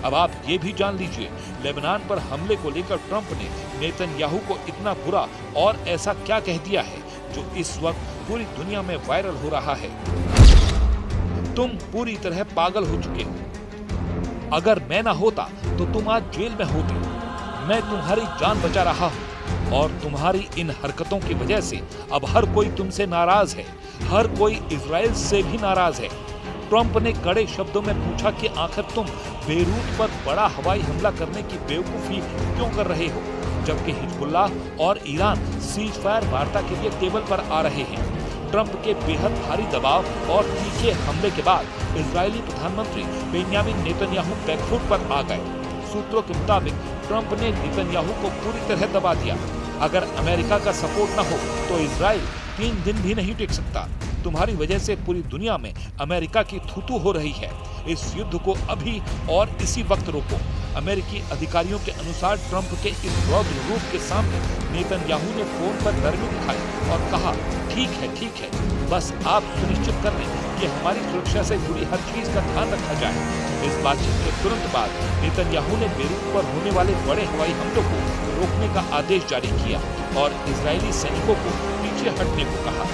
अब आप ये भी जान लीजिए, लेबनान पर हमले को लेकर ट्रंप ने नेतन्याहू को इतना बुरा और ऐसा क्या कह दिया है जो इस वक्त पूरी दुनिया में वायरल हो रहा है। तुम पूरी तरह पागल हो चुके हो। अगर मैं ना होता तो तुम आज जेल में होते। मैं तुम्हारी जान बचा रहा हूँ और तुम्हारी इन हरकतों की वजह से अब हर कोई तुमसे नाराज है। हर कोई इजराइल से भी नाराज है। ट्रंप ने कड़े शब्दों में पूछा कि आखिर तुम बेरूत पर बड़ा हवाई हमला करने की बेवकूफी क्यों कर रहे हो, जबकि हिजबुल्लाह और ईरान सीज फायर वार्ता के लिए टेबल पर आ रहे हैं। ट्रंप के बेहद भारी दबाव और तीखे हमले के बाद इजरायली प्रधानमंत्री बेंयामिन नेतन्याहू बैकफुट पर आ गए। सूत्रों के मुताबिक ट्रंप ने नेतन्याहू को पूरी तरह दबा दिया। अगर अमेरिका का सपोर्ट न हो तो इजराइल 3 दिन भी नहीं टिक सकता। तुम्हारी वजह से पूरी दुनिया में अमेरिका की थू-थू हो रही है। इस युद्ध को अभी और इसी वक्त रोको। अमेरिकी अधिकारियों के अनुसार ट्रंप के इस रौद्र रूप के सामने नेतन्याहू ने फोन पर नरमी दिखाई और कहा, ठीक है, बस आप सुनिश्चित कर लें कि हमारी सुरक्षा से जुड़ी हर चीज का ध्यान रखा जाए। इस बातचीत के तुरंत बाद नेतन्याहू ने बेरूत पर होने वाले बड़े हवाई हमलों को रोकने का आदेश जारी किया और इजरायली सैनिकों को पीछे हटने को कहा।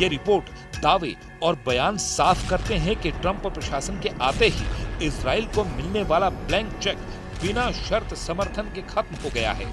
ये रिपोर्ट, दावे और बयान साफ करते हैं कि ट्रंप प्रशासन के आते ही इजराइल को मिलने वाला ब्लैंक चेक बिना शर्त समर्थन के खत्म हो गया है।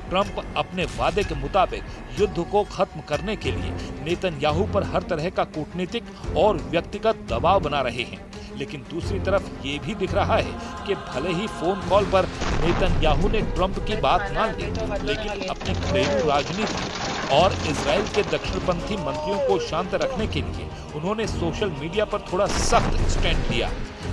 ट्रंप अपने वादे के मुताबिक युद्ध को खत्म करने के लिए नेतन्याहू पर हर तरह का कूटनीतिक और व्यक्तिगत दबाव बना रहे हैं। लेकिन दूसरी तरफ ये भी दिख रहा है कि भले ही फोन कॉल पर नेतन्याहू ने ट्रंप की बात मान ली, लेकिन अपनी घरेलू राजनीति और इजराइल के दक्षिणपंथी मंत्रियों को शांत रखने के लिए उन्होंने सोशल मीडिया पर थोड़ा सख्त स्टैंड लिया।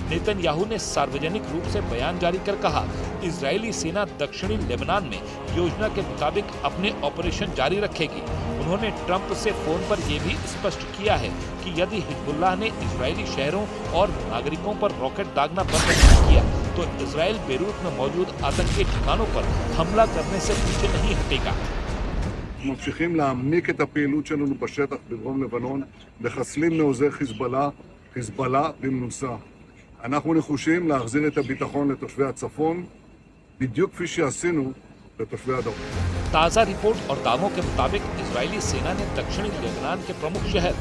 नेतन्याहू ने सार्वजनिक रूप से बयान जारी कर कहा, इजरायली सेना दक्षिणी लेबनान में योजना के मुताबिक अपने ऑपरेशन जारी रखेगी। उन्होंने ट्रंप से फोन पर यह भी स्पष्ट किया है कि यदि हिजबुल्लाह ने इजरायली शहरों और नागरिकों पर रॉकेट दागना बंद नहीं किया तो इजराइल बेरूत में मौजूद आतंकी ठिकानों पर हमला करने से पीछे नहीं हटेगा। ממשיכים להעמיק את הפעילות שלנו בשטח בדרום לבנון, מחסלים מעוזי חיזבאללה במנוסה. אנחנו נחושים להחזיר את הביטחון לתושבי הצפון, בדיוק כפי שעשינו לתושבי הדרום. ताज़ा रिपोर्ट और दावों के मुताबिक इजरायली सेना ने दक्षिणी लेबनान के प्रमुख शहर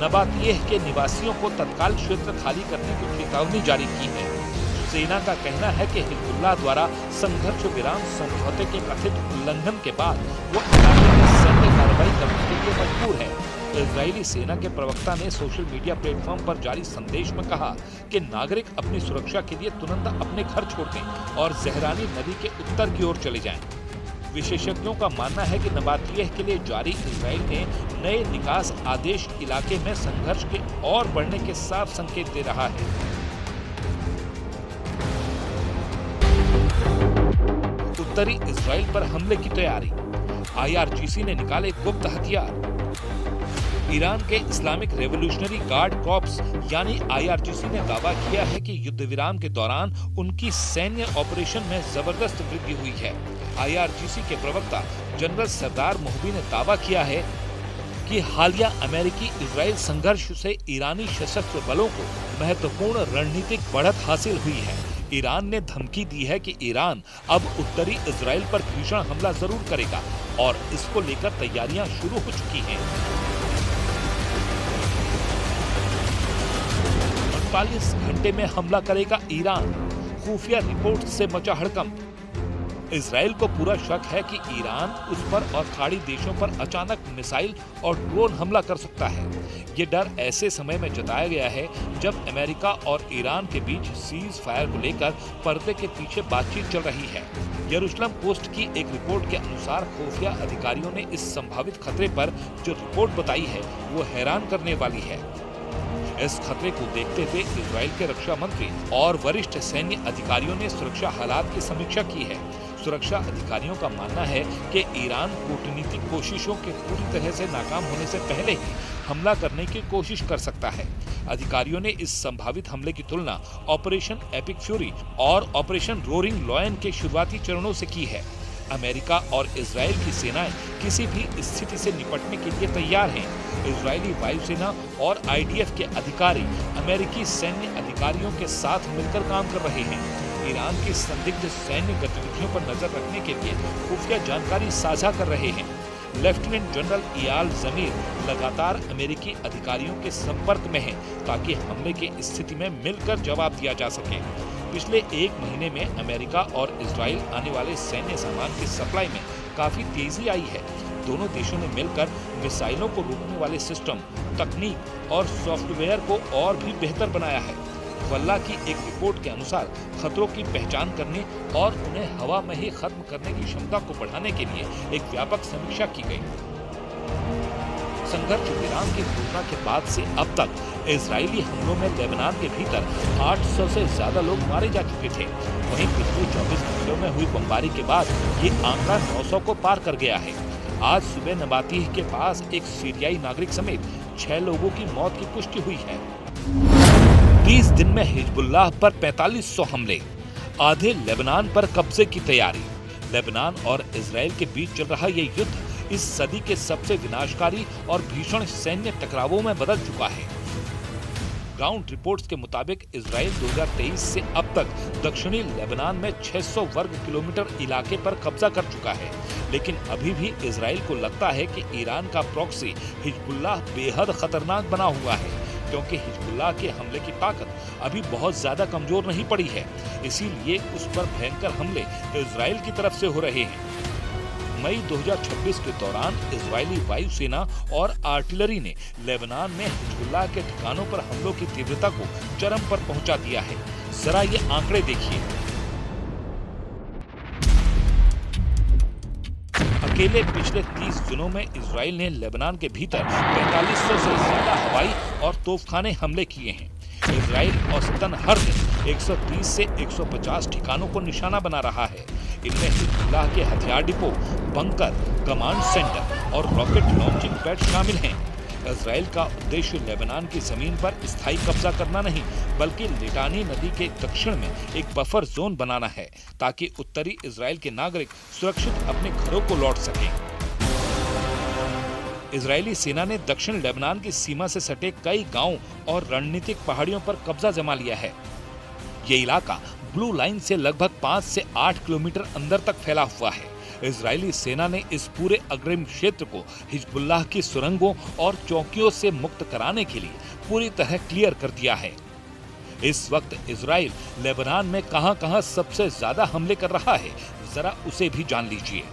नबातियह के निवासियों को तत्काल क्षेत्र खाली करने की चेतावनी जारी की है। सेना का कहना है कि हिजबुल्लाह द्वारा संघर्ष विराम समझौते के कथित उल्लंघन के बाद वो इलाके में सैन्य कार्रवाई करने के लिए मजबूर है। इजरायली सेना के प्रवक्ता ने सोशल मीडिया प्लेटफॉर्म पर जारी संदेश में कहा कि नागरिक अपनी सुरक्षा के लिए तुरंत अपने घर छोड़ दें और जहरानी नदी के उत्तर की ओर चले जाएं। विशेषज्ञों का मानना है कि नबातियह के लिए जारी इजराइल ने नए निकास आदेश इलाके में संघर्ष के और बढ़ने के साफ संकेत दे रहा है। उत्तरी इजराइल पर हमले की तैयारी, IRGC ने निकाले गुप्त हथियार। ईरान के इस्लामिक रेवोल्यूशनरी गार्ड कॉर्प्स यानी IRGC ने दावा किया है कि युद्ध विराम के दौरान उनकी सैन्य ऑपरेशन में जबरदस्त वृद्धि हुई है। IRGC के प्रवक्ता जनरल सरदार मोहबी ने दावा किया है कि हालिया अमेरिकी इजराइल संघर्ष से ईरानी सशस्त्र बलों को महत्वपूर्ण रणनीतिक बढ़त हासिल हुई है। ईरान ने धमकी दी है कि ईरान अब उत्तरी इजराइल पर भीषण हमला जरूर करेगा और इसको लेकर तैयारियां शुरू हो चुकी हैं। 48 घंटे में हमला करेगा ईरान, खुफिया रिपोर्ट से मचा हड़कंप। इजराइल को पूरा शक है कि ईरान उस पर और खाड़ी देशों पर अचानक मिसाइल और ड्रोन हमला कर सकता है। ये डर ऐसे समय में जताया गया है जब अमेरिका और ईरान के बीच सीज फायर को लेकर पर्दे के पीछे बातचीत चल रही है। यरूशलेम पोस्ट की एक रिपोर्ट के अनुसार खुफिया अधिकारियों ने इस संभावित खतरे पर जो रिपोर्ट बताई है वो हैरान करने वाली है। इस खतरे को देखते हुए इजराइल के रक्षा मंत्री और वरिष्ठ सैन्य अधिकारियों ने सुरक्षा हालात की समीक्षा की है। सुरक्षा अधिकारियों का मानना है कि ईरान कूटनीतिक कोशिशों के पूरी तरह से नाकाम होने से पहले ही हमला करने की कोशिश कर सकता है। अधिकारियों ने इस संभावित हमले की तुलना ऑपरेशन एपिक फ्यूरी और ऑपरेशन रोरिंग लॉयन के शुरुआती चरणों से की है। अमेरिका और इजराइल की सेनाएं किसी भी स्थिति से निपटने के लिए तैयार हैं। इजरायली वायुसेना और आईडीएफ के अधिकारी अमेरिकी सैन्य अधिकारियों के साथ मिलकर काम कर रहे हैं। ईरान की संदिग्ध सैन्य गतिविधियों पर नजर रखने के लिए खुफिया जानकारी साझा कर रहे हैं। लेफ्टिनेंट जनरल इयाल जमीर लगातार अमेरिकी अधिकारियों के संपर्क में हैं ताकि हमले की स्थिति में मिलकर जवाब दिया जा सके। पिछले एक महीने में अमेरिका और इजराइल आने वाले सैन्य सामान की सप्लाई में काफी तेजी आई है। दोनों देशों ने मिलकर मिसाइलों को रोकने वाले सिस्टम, तकनीक और सॉफ्टवेयर को और भी बेहतर बनाया है। वल्ला की एक रिपोर्ट के अनुसार खतरों की पहचान करने और उन्हें हवा में ही खत्म करने की क्षमता को बढ़ाने के लिए एक व्यापक समीक्षा की गई। संघर्ष विराम की घोषणा के बाद से अब तक इजरायली हमलों में लेबनान के भीतर 800 से ज्यादा लोग मारे जा चुके थे। वहीं पिछले 24 घंटों में हुई बमबारी के बाद ये आंकड़ा 900 को पार कर गया है। आज सुबह नबातीह के पास एक सीरियाई नागरिक समेत 6 लोगों की मौत की पुष्टि हुई है। 30 दिन में हिजबुल्लाह पर 4500 हमले, आधे लेबनान पर कब्जे की तैयारी। लेबनान और इजराइल के बीच चल रहा ये युद्ध इस सदी के सबसे विनाशकारी और भीषण सैन्य टकरावों में बदल चुका है। ग्राउंड रिपोर्ट्स के मुताबिक इजराइल 2023 से अब तक दक्षिणी लेबनान में 600 वर्ग किलोमीटर इलाके पर कब्जा कर चुका है, लेकिन अभी भी इजराइल को लगता है कि ईरान का प्रॉक्सी हिजबुल्लाह बेहद खतरनाक बना हुआ है, क्योंकि हिजबुल्लाह के हमले की ताकत अभी बहुत ज्यादा कमजोर नहीं पड़ी है। इसीलिए उस पर भयंकर हमले इजराइल की तरफ से हो रहे हैं। मई 2026 के दौरान इजरायली वायुसेना और आर्टिलरी ने लेबनान में हिजबुल्लाह के ठिकानों पर हमलों की तीव्रता को चरम पर पहुंचा दिया है। जरा ये आंकड़े देखिए। अकेले पिछले 30 दिनों में इजराइल ने लेबनान के भीतर 4500 से ज्यादा हवाई और तोपखाने हमले किए हैं। इजराइल औसतन हर दिन 130 से 150 ठिकानों को निशाना बना रहा है। इनमें हिजबुल्लाह के हथियार डिपो, बंकर, कमांड सेंटर और रॉकेट लॉन्चिंग पैड शामिल हैं। इजराइल का उद्देश्य लेबनान की जमीन पर स्थायी कब्जा करना नहीं, बल्कि लिटानी नदी के दक्षिण में एक बफर जोन बनाना है, ताकि उत्तरी इजराइल के नागरिक सुरक्षित अपने घरों को लौट सकें। इजरायली सेना ने दक्षिण लेबनान की सीमा से सटे कई गांवों और रणनीतिक पहाड़ियों पर कब्जा जमा लिया है। ये इलाका ब्लू लाइन से लगभग 5 से 8 किलोमीटर अंदर तक फैला हुआ है। इजरायली सेना ने इस पूरे अग्रिम क्षेत्र को हिजबुल्लाह की सुरंगों और चौकियों से मुक्त कराने के लिए पूरी तरह क्लियर कर दिया है। इस वक्त इजराइल लेबनान में कहां-कहां सबसे ज्यादा हमले कर रहा है, जरा उसे भी जान लीजिए।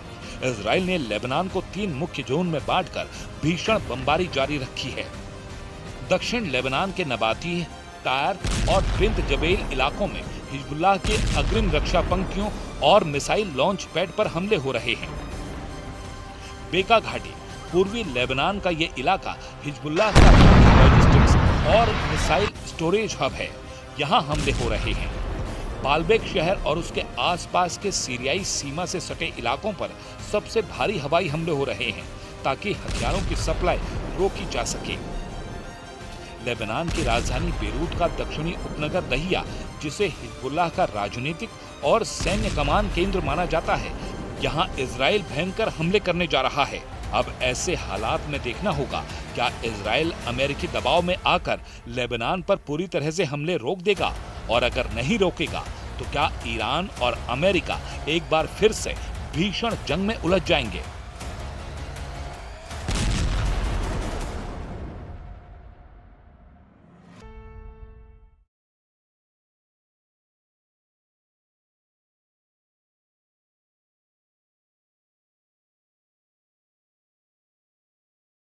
इजराइल ने लेबनान को 3 मुख्य जोन में बांटकर भीषण बमबारी जारी रखी है। दक्षिण लेबनान के नबातीह, टायर और बिंत जबेल इलाकों में हिजबुल्लाह के अग्रिम रक्षा पंक्तियों और मिसाइल लॉन्च पैड पर हमले हो रहे हैं। बेका घाटी, पूर्वी लेबनान का ये इलाका हिजबुल्लाह का लॉजिस्टिक्स और मिसाइल स्टोरेज हब है। यहाँ हमले हो रहे हैं। बालबेक शहर और उसके आसपास के सीरियाई सीमा से सटे इलाकों पर सबसे भारी हवाई हमले हो रहे हैं, ताकि हथियारों की सप्लाई रोकी जा सके। लेबनान की राजधानी बेरूत का दक्षिणी उपनगर दहिया, जिसे हिजबुल्लाह का राजनीतिक और सैन्य कमान केंद्र माना जाता है, यहाँ इजराइल भयंकर हमले करने जा रहा है। अब ऐसे हालात में देखना होगा, क्या इजराइल अमेरिकी दबाव में आकर लेबनान पर पूरी तरह से हमले रोक देगा, और अगर नहीं रोकेगा तो क्या ईरान और अमेरिका एक बार फिर से भीषण जंग में उलझ जाएंगे।